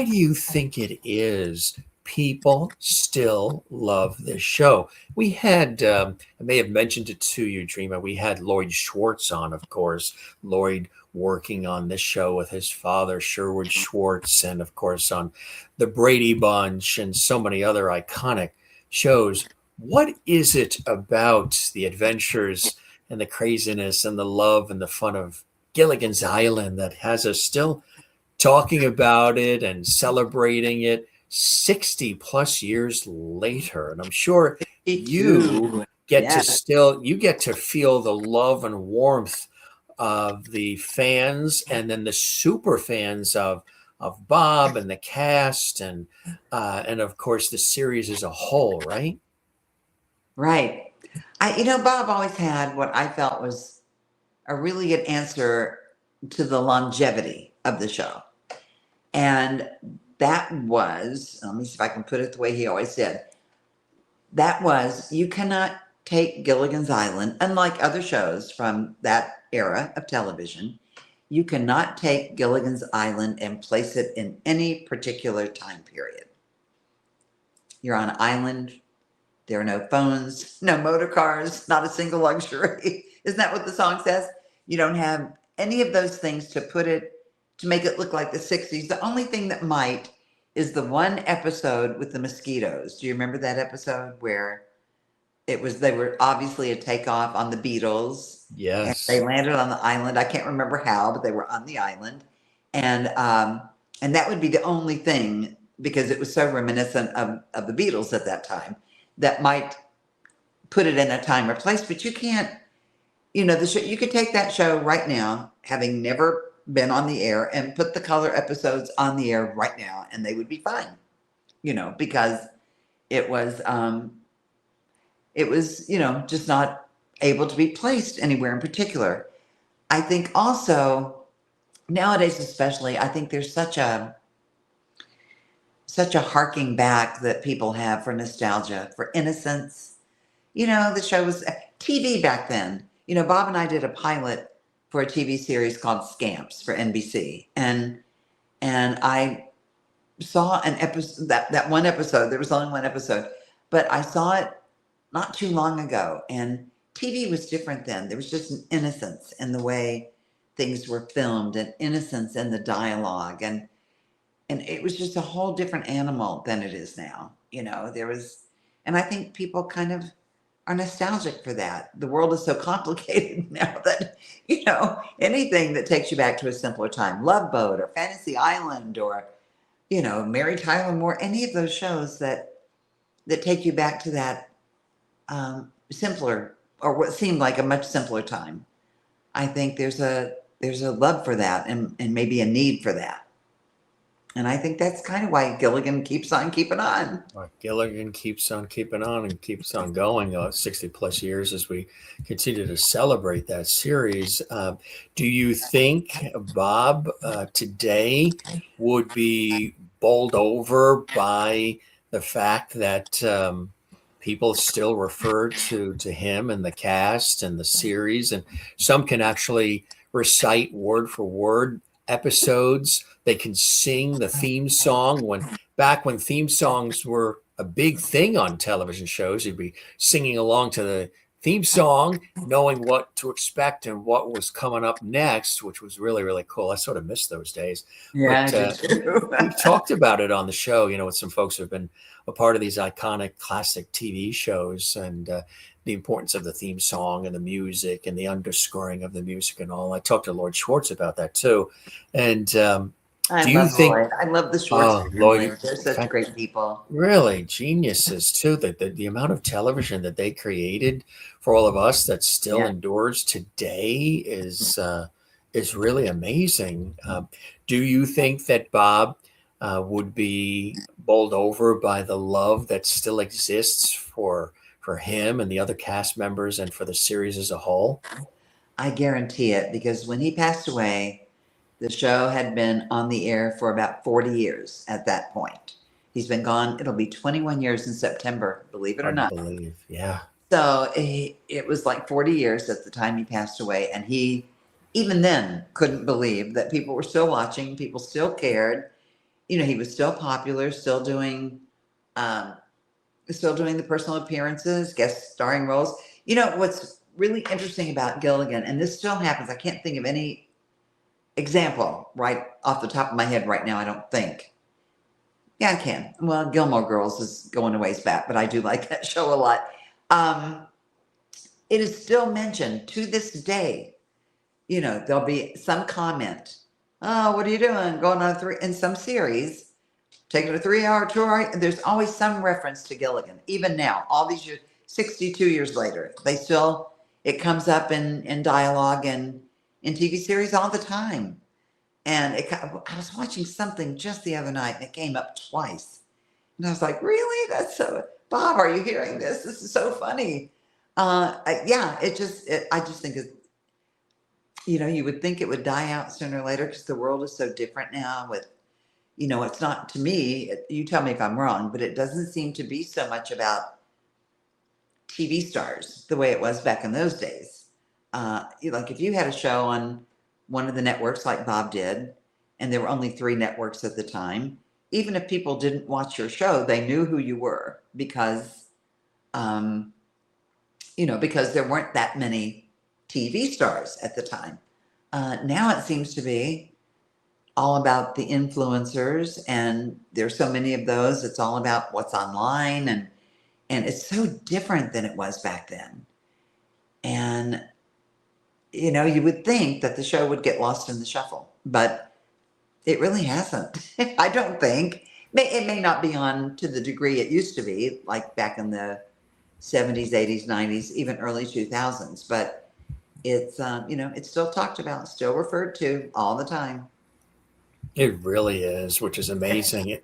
why do you think it is people still love this show? We had, I may have mentioned it to you, Dreama, we had Lloyd Schwartz on, of course. Lloyd working on this show with his father, Sherwood Schwartz, and of course on The Brady Bunch and so many other iconic shows. What is it about the adventures and the craziness and the love and the fun of Gilligan's Island that has us still talking about it and celebrating it 60 plus years later? And I'm sure you get to feel the love and warmth of the fans and then the super fans of Bob and the cast and of course the series as a whole, right? Right. Bob always had what I felt was a really good answer to the longevity of the show. And that was, let me see if I can put it the way he always did. That was, you cannot take Gilligan's Island, unlike other shows from that era of television, you cannot take Gilligan's Island and place it in any particular time period. You're on an island. There are no phones, no motor cars, not a single luxury. Isn't that what the song says? You don't have any of those things to make it look like the 60s. The only thing that might is the one episode with the mosquitoes. Do you remember that episode where they were obviously a takeoff on the Beatles? Yes. And they landed on the island. I can't remember how, but they were on the island. And that would be the only thing, because it was so reminiscent of the Beatles at that time, that might put it in a time or place. But you can't, the show, you could take that show right now, having never been on the air, and put the color episodes on the air right now, and they would be fine, because it was just not able to be placed anywhere in particular. I think also nowadays, especially, I think there's such a harking back that people have for nostalgia, for innocence. The show was TV back then. Bob and I did a pilot for a TV series called Scamps for NBC. And I saw an episode, that one episode, there was only one episode, but I saw it not too long ago. And TV was different then. There was just an innocence in the way things were filmed, and innocence in the dialogue. And it was just a whole different animal than it is now. And I think people kind of are nostalgic for that. The world is so complicated now that, anything that takes you back to a simpler time, Love Boat or Fantasy Island or, Mary Tyler Moore, any of those shows that take you back to that simpler, or what seemed like a much simpler time. I think there's a love for that and maybe a need for that. And I think that's kind of why Gilligan keeps on keeping on. Gilligan keeps on keeping on and keeps on going 60 plus years as we continue to celebrate that series. Do you think Bob today would be bowled over by the fact that people still refer to him and the cast and the series, and some can actually recite word for word episodes? They can sing the theme song. Back when theme songs were a big thing on television shows, you'd be singing along to the theme song, knowing what to expect and what was coming up next, which was really, really cool. I sort of miss those days. Yeah, but we've talked about it on the show, with some folks who have been a part of these iconic classic TV shows, and the importance of the theme song and the music and the underscoring of the music and all. I talked to Lloyd Schwartz about that too. And I love the Schwartz family. They're such great people. Really geniuses too. The amount of television that they created for all of us that still endures today is really amazing. Do you think that Bob would be bowled over by the love that still exists for him and the other cast members and for the series as a whole? I guarantee it, because when he passed away, the show had been on the air for about 40 years at that point. He's been gone. It'll be 21 years in September, believe it or not. I believe, yeah. So it was like 40 years at the time he passed away. And he, even then, couldn't believe that people were still watching. People still cared. he was still popular, um, still doing the personal appearances, guest starring roles. What's really interesting about Gilligan, and this still happens, I can't think of any example right off the top of my head right now, I don't think. Yeah, I can. Well, Gilmore Girls is going a ways back, but I do like that show a lot. Um, it is still mentioned to this day. There'll be some comment. Oh, what are you doing? Going on in some series, taking a 3 hour tour. There's always some reference to Gilligan. Even now, all these years, 62 years later, it comes up in dialogue and in TV series all the time. And I was watching something just the other night and it came up twice. And I was like, really? That's so, Bob, are you hearing this? This is so funny. Yeah, I just think you would think it would die out sooner or later because the world is so different now it's not, to me, you tell me if I'm wrong, but it doesn't seem to be so much about TV stars the way it was back in those days. Like if you had a show on one of the networks like Bob did, and there were only 3 networks at the time, even if people didn't watch your show, they knew who you were um, because there weren't that many TV stars at the time. Now it seems to be all about the influencers, and there's so many of those. It's all about what's online, and it's so different than it was back then. And you would think that the show would get lost in the shuffle, but it really hasn't. I don't think. It may not be on to the degree it used to be, like back in the 70s, 80s, 90s, even early 2000s, but it's still talked about, still referred to all the time. It really is, which is amazing.